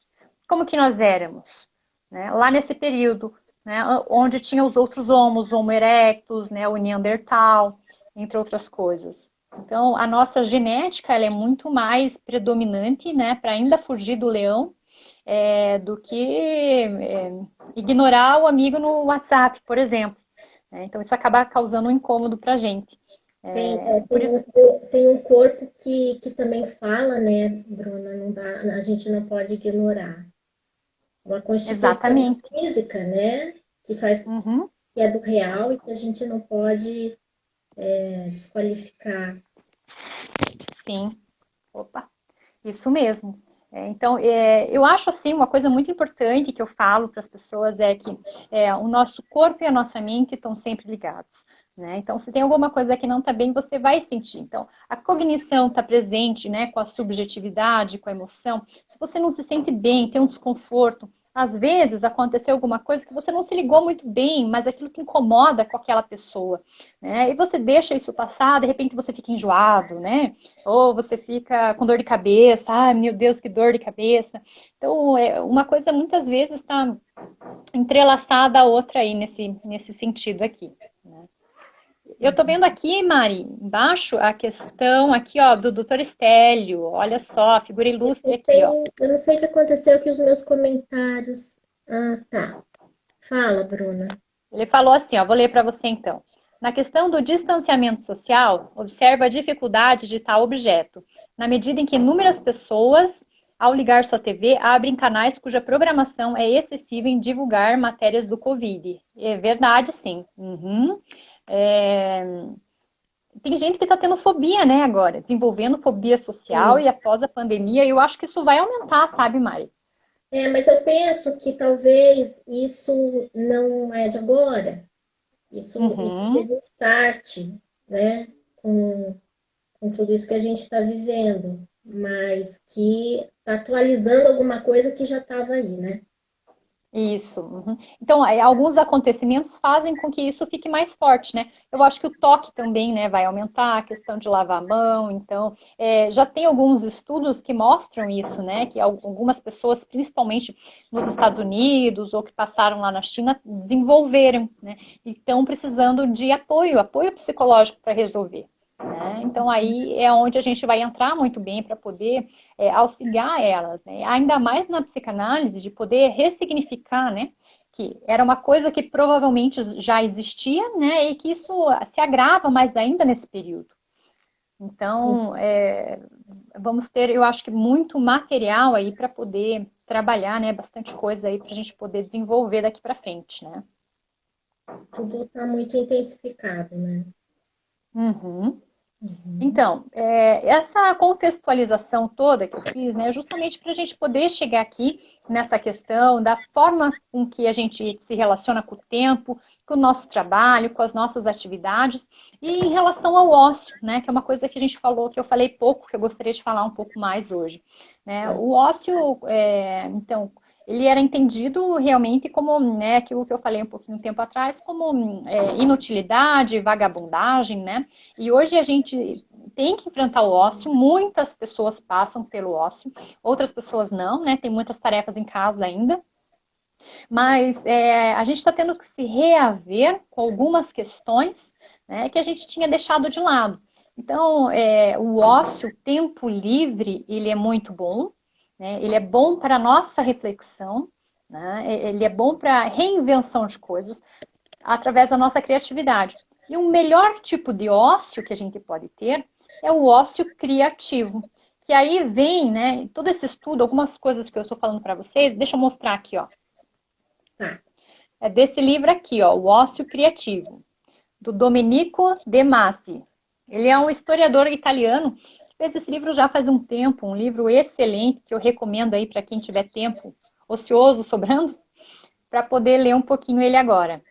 Como que nós éramos? Né? Lá nesse período, né, onde tinha os outros homos, Homo erectus, né, o Neandertal, entre outras coisas. Então, a nossa genética ela é muito mais predominante, né, para ainda fugir do leão, do que ignorar o amigo no WhatsApp, por exemplo. Então, isso acaba causando um incômodo para a gente. Por isso, Tem um corpo que também fala, né, Bruna? Não dá, a gente não pode ignorar. Uma constituição exatamente. física, né? Que faz, Uhum, que é do real e que a gente não pode desqualificar. sim. Opa, isso mesmo. Então, eu acho assim uma coisa muito importante que eu falo para as pessoas é que o nosso corpo e a nossa mente estão sempre ligados, né? Então, se tem alguma coisa que não está bem, você vai sentir. Então, a cognição está presente, né, com a subjetividade, com a emoção. Se você não se sente bem, tem um desconforto, às vezes aconteceu alguma coisa que você não se ligou muito bem, mas aquilo te incomoda com aquela pessoa, né? E você deixa isso passar, de repente você fica enjoado, né? Ou você fica com dor de cabeça, ai meu Deus, que dor de cabeça. Então, uma coisa muitas vezes está entrelaçada a outra aí nesse sentido aqui, né? Eu tô vendo aqui, Mari, embaixo a questão aqui, ó, do Dr. Estélio. Olha só, figura ilustre aqui, ó. Eu não sei o que aconteceu com os meus comentários. Ah, tá. Fala, Bruna. Ele falou assim, ó, vou ler para você então. Na questão do distanciamento social, observa a dificuldade de tal objeto, na medida em que inúmeras pessoas, ao ligar sua TV, abrem canais cuja programação é excessiva em divulgar matérias do Covid. É verdade, sim. Uhum. É... Tem gente que está tendo fobia, né, agora, desenvolvendo fobia social Sim. e após a pandemia, eu acho que isso vai aumentar, sabe, Mari? Mas eu penso que talvez isso não é de agora. Isso Uhum. teve um start, né? Com tudo isso que a gente está vivendo, mas que está atualizando alguma coisa que já estava aí, né? Isso. Uhum. Então, alguns acontecimentos fazem com que isso fique mais forte, né? Eu acho que o toque também, né, vai aumentar, a questão de lavar a mão. Então, já tem alguns estudos que mostram isso, né? Que algumas pessoas, principalmente nos Estados Unidos ou que passaram lá na China, desenvolveram, né? E estão precisando de apoio psicológico para resolver. Né? Então, aí é onde a gente vai entrar muito bem para poder auxiliar elas, né? Ainda mais na psicanálise, de poder ressignificar, né? Que era uma coisa que provavelmente já existia, né? E que isso se agrava mais ainda nesse período. Sim, Então, vamos ter, eu acho que muito material aí para poder trabalhar, né? Bastante coisa aí para a gente poder desenvolver daqui para frente, né? tudo está muito intensificado, né? Uhum. Uhum. Então, essa contextualização toda que eu fiz, né, é justamente para a gente poder chegar aqui nessa questão da forma com que a gente se relaciona com o tempo, com o nosso trabalho, com as nossas atividades, e em relação ao ócio, né, que é uma coisa que a gente falou, que eu falei pouco, que eu gostaria de falar um pouco mais hoje. Né? O ócio, então, ele era entendido realmente como, né, aquilo que eu falei um pouquinho tempo atrás, como inutilidade, vagabundagem, né? E hoje a gente tem que enfrentar o ócio, muitas pessoas passam pelo ócio, outras pessoas não, né? Tem muitas tarefas em casa ainda, mas a gente está tendo que se reaver com algumas questões, né, que a gente tinha deixado de lado. Então, o ócio, o tempo livre, ele é muito bom, né? Ele é bom para a nossa reflexão, né? Ele é bom para a reinvenção de coisas através da nossa criatividade. E o melhor tipo de ócio que a gente pode ter é o ócio criativo. Que aí vem, né, todo esse estudo, algumas coisas que eu estou falando para vocês, deixa eu mostrar aqui, ó. Tá. É desse livro aqui, ó, O Ócio Criativo, do Domenico De Masi. Ele é um historiador italiano que fez esse livro já faz um tempo, um livro excelente que eu recomendo aí para quem tiver tempo ocioso sobrando, para poder ler um pouquinho ele agora.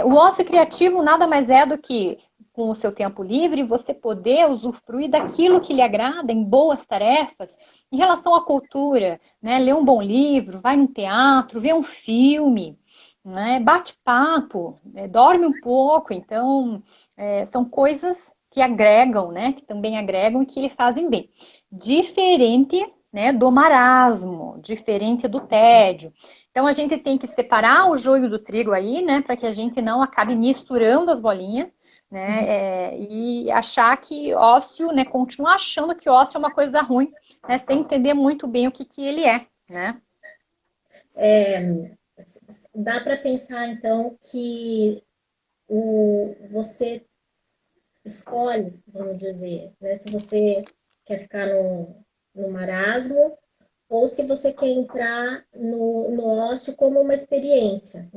O ócio criativo nada mais é do que, com o seu tempo livre, você poder usufruir daquilo que lhe agrada em boas tarefas em relação à cultura, né? Ler um bom livro, vai no teatro, ver um filme, né? Bate papo, dorme um pouco. Então, são coisas que agregam, né? Que também agregam e que lhe fazem bem. Diferente, né, do marasmo, diferente do tédio. Então a gente tem que separar o joio do trigo aí, né, para que a gente não acabe misturando as bolinhas, Uhum. né, e achar que ócio, né, continuar achando que ócio é uma coisa ruim, né, sem entender muito bem o que que ele é, né? Dá para pensar, então, que você escolhe, vamos dizer, né? Se você quer ficar no marasmo ou se você quer entrar no ócio como uma experiência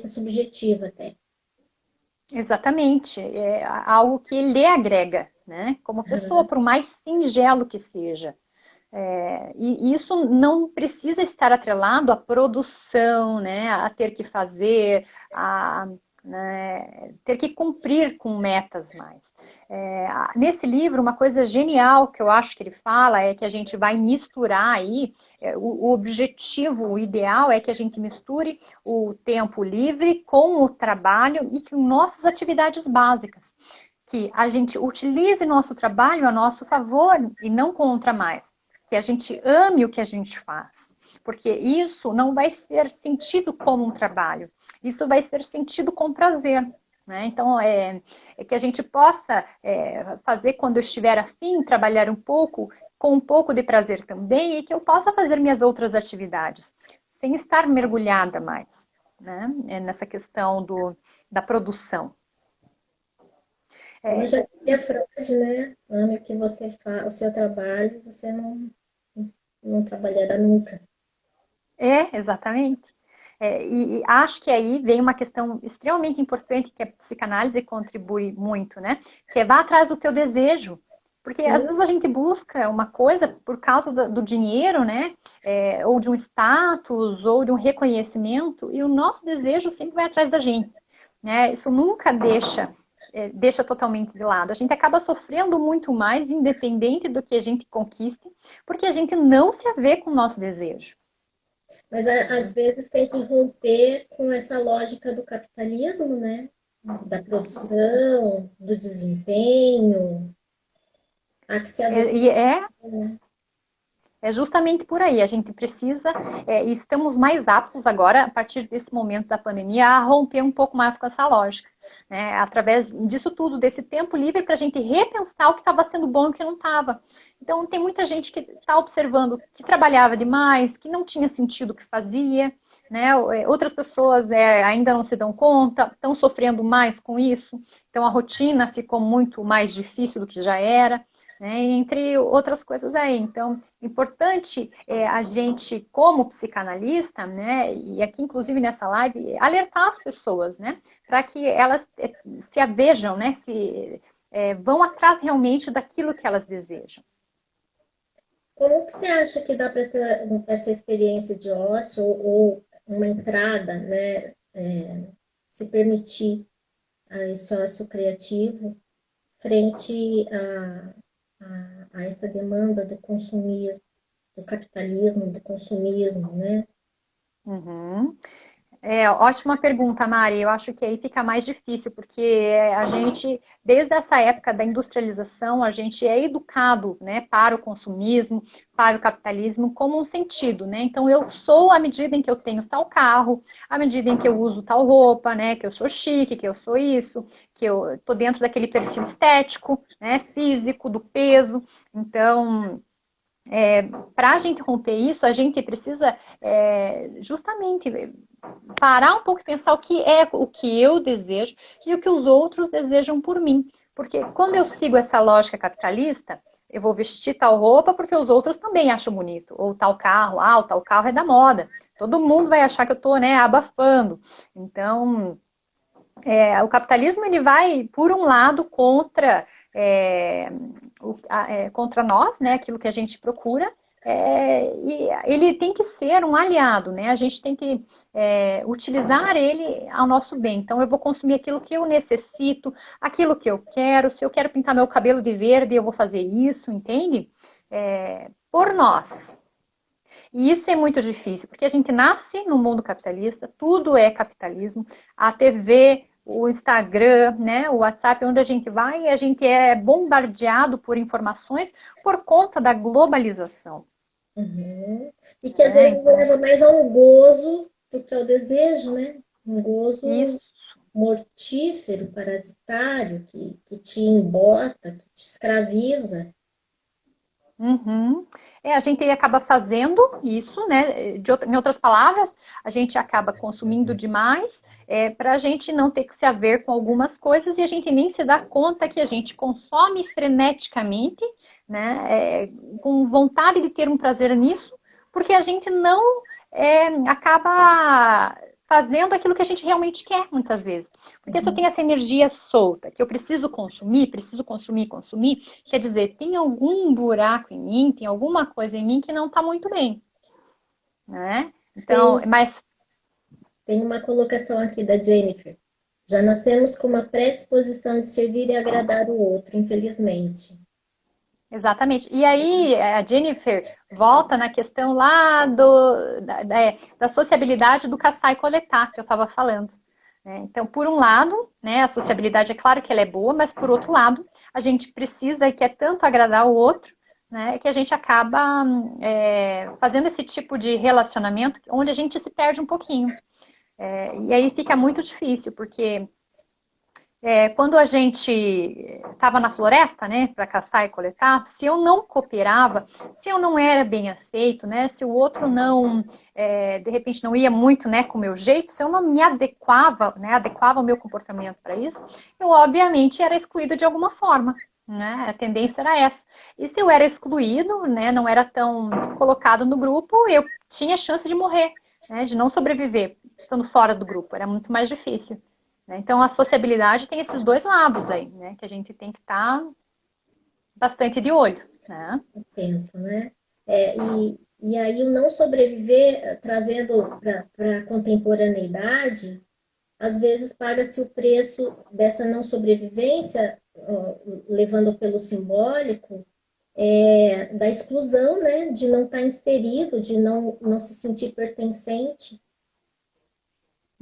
subjetiva até. Exatamente, é algo que lhe agrega, né? Como pessoa, por mais singelo que seja. E isso não precisa estar atrelado à produção, né, a ter que fazer, a né, ter que cumprir com metas mais. Nesse livro, uma coisa genial que eu acho que ele fala é que a gente vai misturar aí, o objetivo, o ideal é que a gente misture o tempo livre com o trabalho e com nossas atividades básicas. Que a gente utilize nosso trabalho a nosso favor e não contra mais que a gente ame o que a gente faz, porque isso não vai ser sentido como um trabalho, isso vai ser sentido com prazer. Né? Então, que a gente possa fazer quando eu estiver afim, trabalhar um pouco, com um pouco de prazer também, e que eu possa fazer minhas outras atividades, sem estar mergulhada mais né? Nessa questão da produção. Como É, já dizia Freud, né? Ame o que você faz, o seu trabalho, você não trabalhará nunca. exatamente. E acho que aí vem uma questão extremamente importante que a psicanálise contribui muito, né? Que é vá atrás do teu desejo. Porque às Sim, vezes a gente busca uma coisa por causa do dinheiro, né? Ou de um status, ou de um reconhecimento, e o nosso desejo sempre vai atrás da gente. Né? Isso nunca deixa totalmente de lado. A gente acaba sofrendo muito mais, independente do que a gente conquiste, porque a gente não se vê com o nosso desejo. mas às vezes tem que romper com essa lógica do capitalismo, né? Da Isso. produção, do desempenho, há que se E adequar, é né? É justamente por aí. A gente precisa, e estamos mais aptos agora, a partir desse momento da pandemia, a romper um pouco mais com essa lógica. Né? Através disso tudo, desse tempo livre, para a gente repensar o que estava sendo bom e o que não estava. Então, tem muita gente que está observando que trabalhava demais, que não tinha sentido o que fazia, né? Outras pessoas ainda não se dão conta, estão sofrendo mais com isso. Então, a rotina ficou muito mais difícil do que já era. Né, entre outras coisas aí. Então, importante a gente, como psicanalista, né, e aqui inclusive nessa live, alertar as pessoas, né, para que elas se avejam, né, vão atrás realmente daquilo que elas desejam. Como que você acha que dá para ter essa experiência de ócio ou uma entrada, né, se permitir a esse ócio criativo frente a essa demanda do consumismo, do capitalismo, do consumismo, né? Uhum. Ótima pergunta, Mari. Eu acho que aí fica mais difícil, porque a gente, desde essa época da industrialização, a gente é educado, né, para o consumismo, para o capitalismo, como um sentido, né? Então, eu sou à medida em que eu tenho tal carro, à medida em que eu uso tal roupa, né, que eu sou chique, que eu sou isso, que eu tô dentro daquele perfil estético, né, físico, do peso. Então, para a gente romper isso, a gente precisa justamente parar um pouco e pensar o que é o que eu desejo e o que os outros desejam por mim. Porque quando eu sigo essa lógica capitalista, eu vou vestir tal roupa porque os outros também acham bonito. Ou tal carro, o tal carro é da moda. Todo mundo vai achar que eu estou, né, abafando. Então, o capitalismo ele vai, por um lado, contra nós, né, aquilo que a gente procura, e ele tem que ser um aliado, né? A gente tem que utilizar ele ao nosso bem. Então, eu vou consumir aquilo que eu necessito, aquilo que eu quero. Se eu quero pintar meu cabelo de verde, eu vou fazer isso, entende? Por nós. E isso é muito difícil, porque a gente nasce no mundo capitalista, tudo é capitalismo, a TV, o Instagram, né, o WhatsApp, onde a gente vai, a gente é bombardeado por informações por conta da globalização. Uhum. E que às vezes Então, leva mais ao gozo do que ao desejo, né? Um gozo isso. mortífero, parasitário, que te embota, que te escraviza. Uhum. A gente acaba fazendo isso, né? Em outras palavras, a gente acaba consumindo demais para a gente não ter que se haver com algumas coisas e a gente nem se dá conta que a gente consome freneticamente, né? Com vontade de ter um prazer nisso, porque a gente não acaba fazendo aquilo que a gente realmente quer, muitas vezes. Porque se eu tenho essa energia solta, que eu preciso consumir, consumir, quer dizer, tem algum buraco em mim, tem alguma coisa em mim que não está muito bem, né? Então, Tem, mas tem uma colocação aqui da Jennifer. Já nascemos com uma predisposição de servir e agradar o outro, infelizmente. exatamente. E aí a Jennifer volta na questão lá da sociabilidade do caçar e coletar que eu estava falando. Né? Então, por um lado, né, a sociabilidade é claro que ela é boa, mas por outro lado, a gente precisa e quer tanto agradar o outro, né, que a gente acaba fazendo esse tipo de relacionamento onde a gente se perde um pouquinho. E aí fica muito difícil, porque quando a gente estava na floresta, né, para caçar e coletar, se eu não cooperava, se eu não era bem aceito, né, se o outro não, de repente, não ia muito, né, com o meu jeito, se eu não me adequava, né, adequava o meu comportamento para isso, eu obviamente era excluído de alguma forma. Né? A tendência era essa. E se eu era excluído, né, não era tão colocado no grupo, eu tinha chance de morrer, né, de não sobreviver estando fora do grupo. Era muito mais difícil. Né? Então, a sociabilidade tem esses dois lados aí, né? Que a gente tem que estar bastante de olho, né? Atento, né? E aí o não sobreviver, trazendo para a contemporaneidade, às vezes paga-se o preço dessa não sobrevivência, levando pelo simbólico, da exclusão, né? De não estar inserido, de não se sentir pertencente,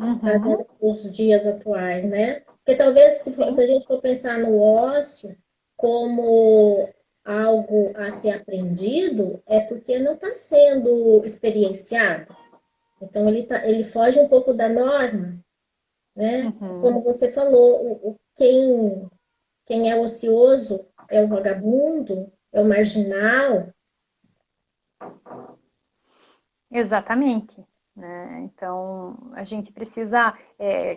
Uhum, trazendo os dias atuais, né? Porque talvez, se sim. a gente for pensar no ócio como algo a ser aprendido, é porque não está sendo experienciado. Então, ele foge um pouco da norma, né? Uhum. Como você falou, quem é ocioso é o vagabundo, é o marginal. Exatamente, né? Então, a gente precisa,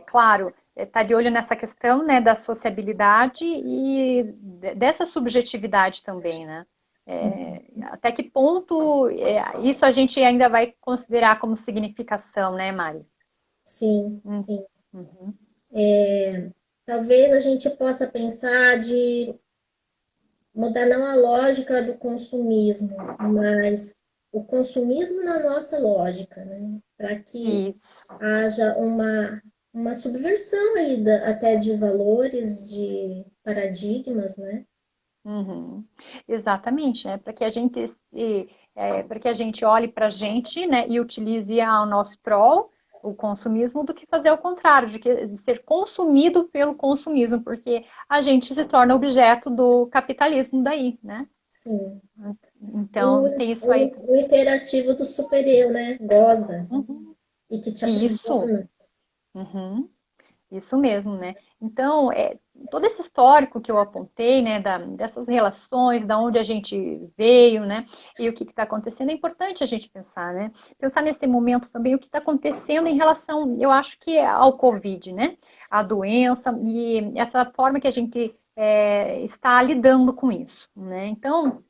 claro, estar de olho nessa questão, né, da sociabilidade e dessa subjetividade também, né? Até que ponto isso a gente ainda vai considerar como significação, né, Mari? Sim, Hum, sim. uhum. Talvez a gente possa pensar de mudar não a lógica do consumismo, mas o consumismo na nossa lógica, né? Para que Isso. haja uma subversão aí até de valores, de paradigmas, né? Uhum. Exatamente, né? Para que a gente olhe para a gente, né, e utilize ao nosso prol o consumismo, do que fazer o contrário, de ser consumido pelo consumismo, porque a gente se torna objeto do capitalismo daí, né? Sim. Então tem isso aí. O imperativo do super-eu, né? Goza Uhum. e que te Isso. aprisiona. Uhum. Isso mesmo, né? Então, todo esse histórico que eu apontei, né, dessas relações, da onde a gente veio, né, e o que está acontecendo, é importante a gente pensar, né? Pensar nesse momento também o que está acontecendo em relação, eu acho que ao Covid, né? A doença e essa forma que a gente está lidando com isso, né? Então,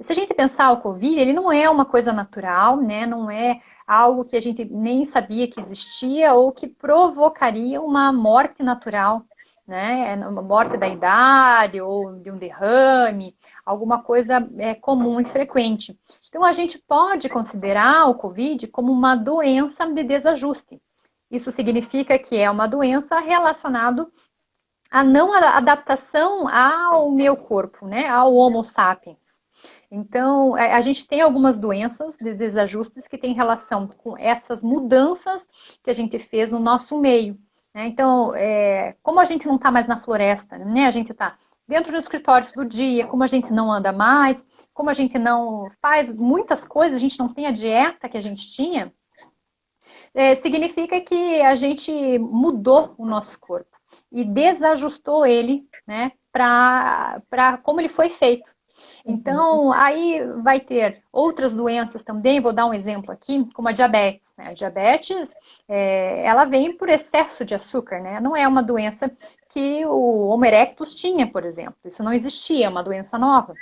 se a gente pensar o Covid, ele não é uma coisa natural, né? Não é algo que a gente nem sabia que existia ou que provocaria uma morte natural, né? Uma morte da idade ou de um derrame, alguma coisa comum e frequente. Então, a gente pode considerar o Covid como uma doença de desajuste. Isso significa que é uma doença relacionada à não adaptação ao meu corpo, né? Ao Homo sapiens. Então, a gente tem algumas doenças de desajustes que têm relação com essas mudanças que a gente fez no nosso meio, né? Então, como a gente não está mais na floresta, né? A gente está dentro do escritório todo dia, como a gente não anda mais, como a gente não faz muitas coisas, a gente não tem a dieta que a gente tinha, significa que a gente mudou o nosso corpo e desajustou ele, né, para como ele foi feito. Uhum. Então, aí vai ter outras doenças também, vou dar um exemplo aqui, como a diabetes. Né? A diabetes, ela vem por excesso de açúcar, né? Não é uma doença que o Homo erectus tinha, por exemplo. Isso não existia, é uma doença nova.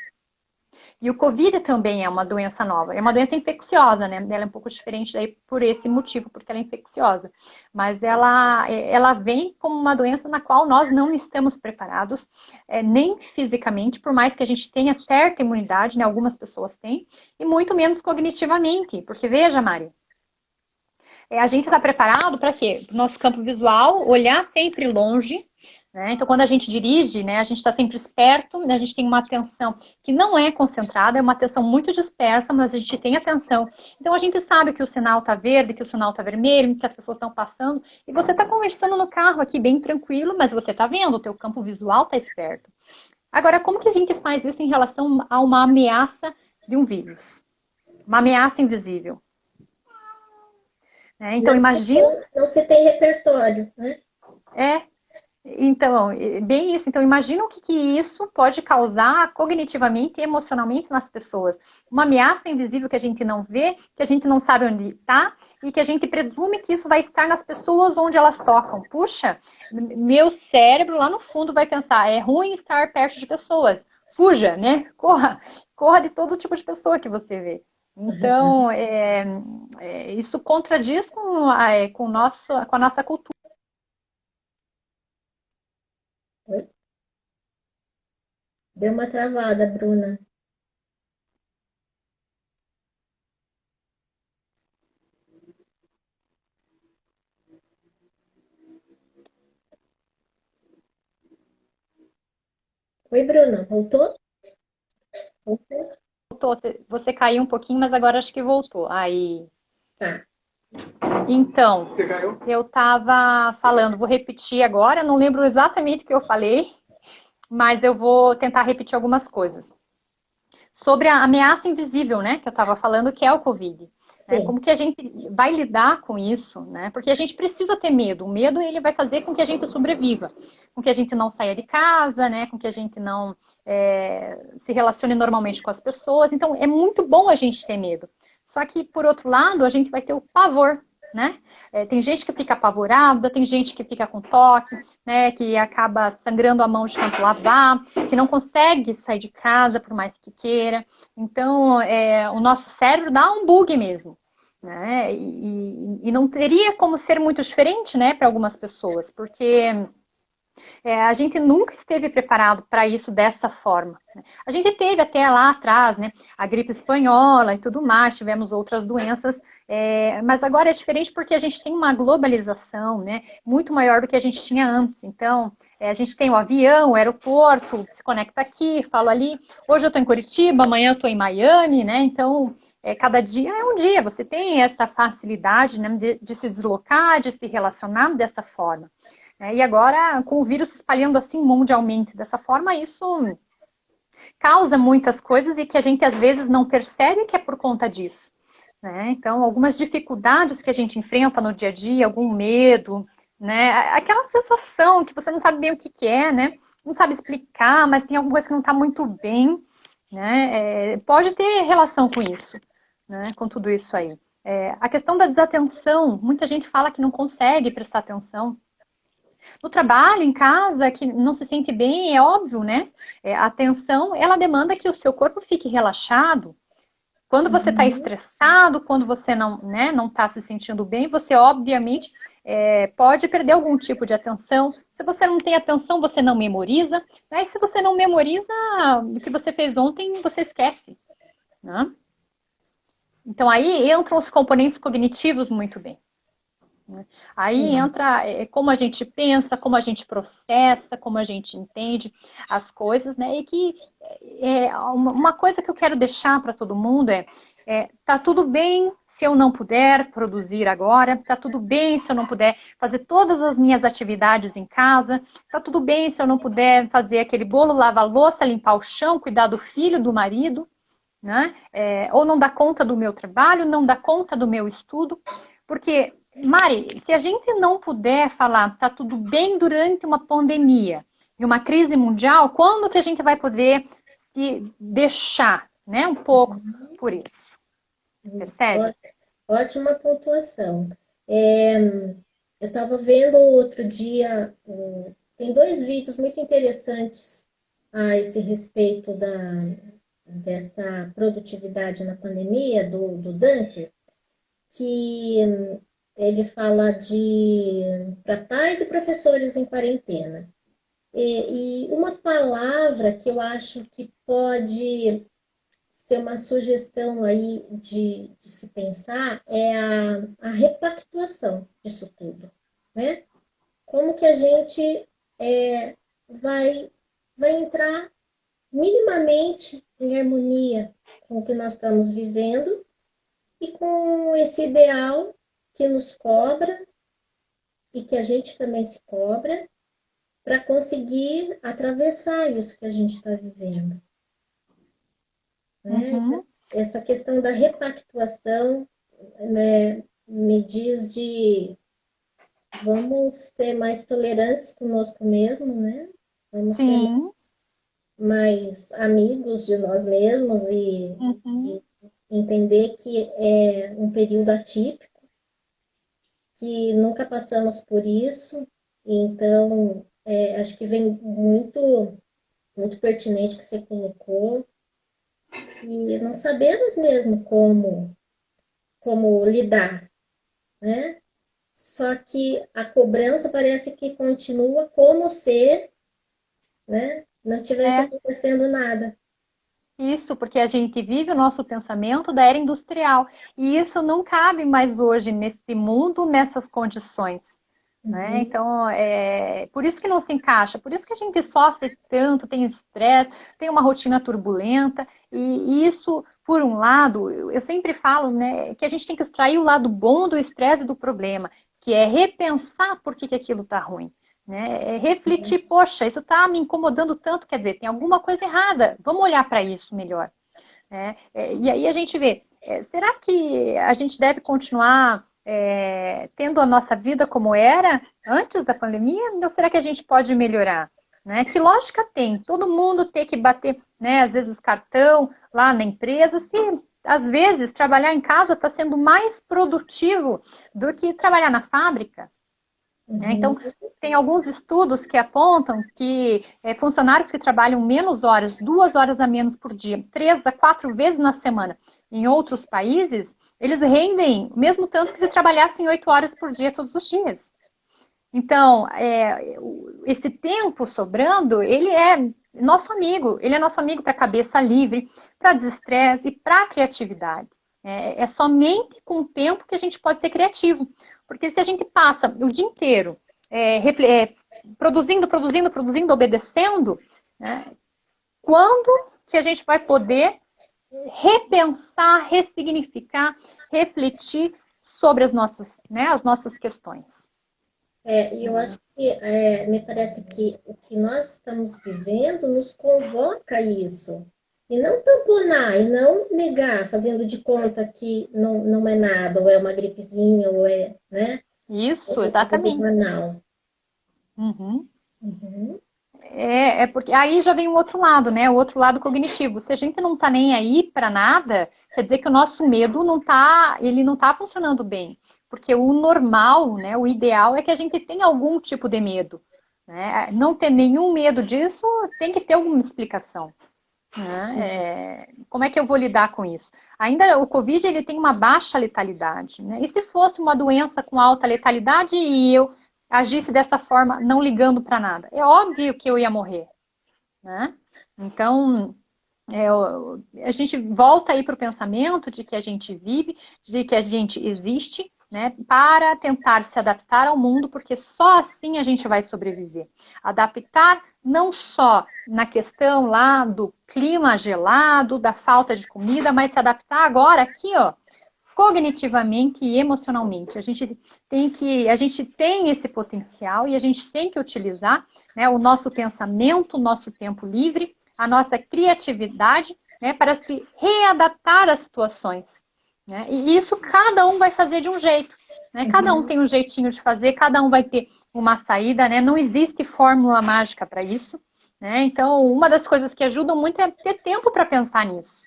E o Covid também é uma doença nova. É uma doença infecciosa, né? Ela é um pouco diferente daí por esse motivo, porque ela é infecciosa. Mas ela vem como uma doença na qual nós não estamos preparados, nem fisicamente, por mais que a gente tenha certa imunidade, né? Algumas pessoas têm, e muito menos cognitivamente. Porque veja, Mari, a gente está preparado para quê? Para o nosso campo visual, olhar sempre longe, né? Então, quando a gente dirige, né, a gente está sempre esperto, né? A gente tem uma atenção que não é concentrada, é uma atenção muito dispersa, mas a gente tem atenção. Então, a gente sabe que o sinal está verde, que o sinal está vermelho, que as pessoas estão passando, e você está conversando no carro aqui bem tranquilo, mas você está vendo, o teu campo visual está esperto. Agora, como que a gente faz isso em relação a uma ameaça de um vírus? Uma ameaça invisível. Né? Então, imagina. Não se tem repertório, né? É, então, bem isso. Então, imagina o que isso pode causar cognitivamente e emocionalmente nas pessoas. Uma ameaça invisível que a gente não vê, que a gente não sabe onde está e que a gente presume que isso vai estar nas pessoas onde elas tocam. Puxa, meu cérebro lá no fundo vai pensar, é ruim estar perto de pessoas. Fuja, né? Corra, corra de todo tipo de pessoa que você vê. Então, isso contradiz com a nossa cultura. Oi? Deu uma travada, Bruna. Oi, Bruna, voltou? Voltou? Voltou, você caiu um pouquinho, mas agora acho que voltou. Aí. Tá. Então, eu estava falando, vou repetir agora, não lembro exatamente o que eu falei, mas eu vou tentar repetir algumas coisas. sobre a ameaça invisível, né, que eu estava falando, que é o Covid. Como que a gente vai lidar com isso, né? Porque a gente precisa ter medo. O medo, ele vai fazer com que a gente sobreviva, com que a gente não saia de casa, né? Com que a gente não se relacione normalmente com as pessoas. Então, é muito bom a gente ter medo. Só que, por outro lado, a gente vai ter o pavor, né? Tem gente que fica apavorada, tem gente que fica com toque, né? Que acaba sangrando a mão de tanto lavar, que não consegue sair de casa por mais que queira. Então, o nosso cérebro dá um bug mesmo, né? E não teria como ser muito diferente, né, para algumas pessoas, porque a gente nunca esteve preparado para isso dessa forma. Né? A gente teve até lá atrás, né, a gripe espanhola e tudo mais, tivemos outras doenças, mas agora é diferente porque a gente tem uma globalização, né, muito maior do que a gente tinha antes. Então, a gente tem o avião, o aeroporto, se conecta aqui, fala ali. Hoje eu estou em Curitiba, amanhã eu estou em Miami, né? Então, cada dia é um dia. Você tem essa facilidade, né, de se deslocar, de se relacionar dessa forma. E agora, com o vírus se espalhando assim mundialmente dessa forma, isso causa muitas coisas e que a gente às vezes não percebe que é por conta disso. Né? Então, algumas dificuldades que a gente enfrenta no dia a dia, algum medo, né? Aquela sensação que você não sabe bem o que é, né? Não sabe explicar, mas tem alguma coisa que não está muito bem, né? Pode ter relação com isso, né? Com tudo isso aí. A questão da desatenção, muita gente fala que não consegue prestar atenção. No trabalho, em casa, que não se sente bem, é óbvio, né? A atenção, ela demanda que o seu corpo fique relaxado. Quando você está estressado, quando você não, né, não está se sentindo bem, você obviamente pode perder algum tipo de atenção. Se você não tem atenção, você não memoriza. Aí, se você não memoriza, o que você fez ontem, você esquece. Né? Então, aí entram os componentes cognitivos muito bem. Aí entra como a gente pensa, como a gente processa, como a gente entende as coisas, né? E que uma coisa que eu quero deixar para todo mundo tá tudo bem se eu não puder produzir agora, tá tudo bem se eu não puder fazer todas as minhas atividades em casa, tá tudo bem se eu não puder fazer aquele bolo, lavar a louça, limpar o chão, cuidar do filho, do marido, né? Ou não dar conta do meu trabalho, não dar conta do meu estudo, porque Mari, se a gente não puder falar, tá tudo bem durante uma pandemia e uma crise mundial, quando que a gente vai poder se deixar, né, um pouco por isso? Percebe? Ótima pontuação. Eu estava vendo outro dia, tem dois vídeos muito interessantes a esse respeito dessa produtividade na pandemia, do Dunker, que ele fala para pais e professores em quarentena. E uma palavra que eu acho que pode ser uma sugestão aí de se pensar é a repactuação disso tudo, né? Como que a gente vai entrar minimamente em harmonia com o que nós estamos vivendo e com esse ideal que nos cobra e que a gente também se cobra para conseguir atravessar isso que a gente está vivendo. Né? Uhum. Essa questão da repactuação, né, me diz de vamos ser mais tolerantes conosco mesmo, né? Vamos ser Sim. mais amigos de nós mesmos e entender que é um período atípico, que nunca passamos por isso, então acho que vem muito pertinente que você colocou, que não sabemos mesmo como lidar, né? Só que a cobrança parece que continua como se, né, não tivesse acontecendo nada. Isso, porque a gente vive o nosso pensamento da era industrial. E isso não cabe mais hoje nesse mundo, nessas condições. Né? Então, por isso que não se encaixa, por isso que a gente sofre tanto, tem estresse, tem uma rotina turbulenta, e isso, por um lado, eu sempre falo, né, que a gente tem que extrair o lado bom do estresse e do problema, que é repensar por que aquilo está ruim. Né? Refletir, poxa, isso está me incomodando tanto, quer dizer, tem alguma coisa errada, vamos olhar para isso melhor. E aí a gente vê, será que a gente deve continuar tendo a nossa vida como era antes da pandemia? Ou será que a gente pode melhorar? Né? Que lógica tem? Todo mundo ter que bater, né, às vezes, cartão lá na empresa, se às vezes trabalhar em casa está sendo mais produtivo do que trabalhar na fábrica. Né? Então, tem alguns estudos que apontam que funcionários que trabalham menos horas, 2 horas a menos por dia, 3 a 4 vezes na semana, em outros países, eles rendem mesmo tanto que se trabalhassem 8 horas por dia todos os dias. Então, esse tempo sobrando, ele é nosso amigo. Ele é nosso amigo para cabeça livre, para desestresse e para criatividade. É somente com o tempo que a gente pode ser criativo. Porque se a gente passa o dia inteiro produzindo, obedecendo, né, quando que a gente vai poder repensar, ressignificar, refletir sobre as nossas questões? E eu acho que me parece que o que nós estamos vivendo nos convoca a isso. E não tamponar, e não negar, fazendo de conta que não é nada, ou é uma gripezinha, ou é, né? Isso, exatamente. Uhum. Porque aí já vem o outro lado, né? O outro lado cognitivo. Se a gente não tá nem aí para nada, quer dizer que o nosso medo ele não tá funcionando bem. Porque o normal, né? O ideal é que a gente tenha algum tipo de medo. Né? Não ter nenhum medo disso tem que ter alguma explicação. Né? Como é que eu vou lidar com isso? Ainda o Covid ele tem uma baixa letalidade. Né? E se fosse uma doença com alta letalidade e eu agisse dessa forma, não ligando para nada? É óbvio que eu ia morrer. Né? Então, a gente volta aí para o pensamento de que a gente vive, de que a gente existe, né, para tentar se adaptar ao mundo, porque só assim a gente vai sobreviver. Adaptar não só na questão lá do clima gelado, da falta de comida, mas se adaptar agora aqui, ó, cognitivamente e emocionalmente. A gente tem esse potencial e a gente tem que utilizar, né, o nosso pensamento, o nosso tempo livre, a nossa criatividade, né, para se readaptar às situações. Né? E isso cada um vai fazer de um jeito. Né? Cada um tem um jeitinho de fazer, cada um vai ter uma saída, né? Não existe fórmula mágica para isso. Né? Então, uma das coisas que ajudam muito é ter tempo para pensar nisso.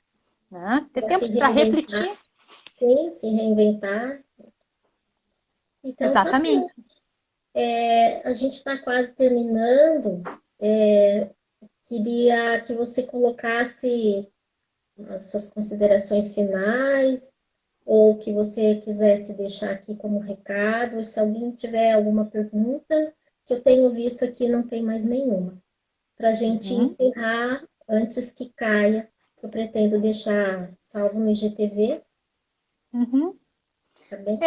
Né? Ter tempo para refletir. Sim, se reinventar. Então, exatamente. A gente está quase terminando. Queria que você colocasse as suas considerações finais, ou que você quisesse deixar aqui como recado. Se alguém tiver alguma pergunta, que eu tenho visto aqui, não tem mais nenhuma. Para a gente encerrar, antes que caia, eu pretendo deixar salvo no IGTV. Tá bem?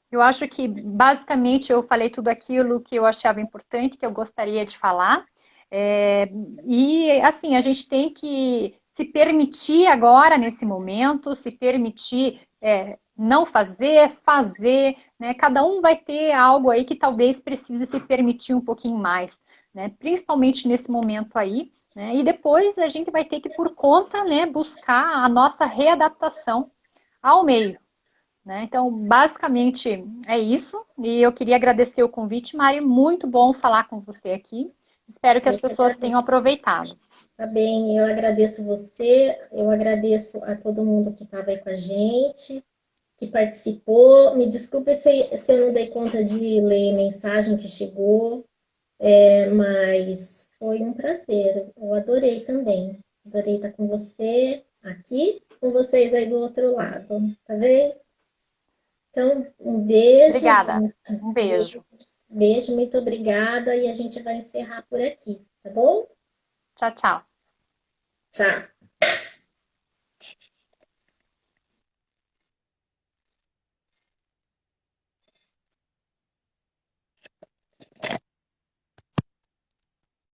Eu acho que basicamente eu falei tudo aquilo que eu achava importante, que eu gostaria de falar. E assim, a gente tem que se permitir agora, nesse momento, se permitir não fazer, né? Cada um vai ter algo aí que talvez precise se permitir um pouquinho mais, né? Principalmente nesse momento aí, né? E depois a gente vai ter que, por conta, né, buscar a nossa readaptação ao meio. Né? Então, basicamente é isso. E eu queria agradecer o convite, Mari. Muito bom falar com você aqui. Espero que as pessoas tenham aproveitado. Tá bem, eu agradeço você, eu agradeço a todo mundo que estava aí com a gente, que participou. Me desculpe se eu não dei conta de ler mensagem que chegou, mas foi um prazer. Eu adorei também. Adorei estar com você aqui, com vocês aí do outro lado, tá bem? Então, um beijo. Obrigada. Um beijo. Beijo, muito obrigada. E a gente vai encerrar por aqui, tá bom? Tchau, tchau. Tchau.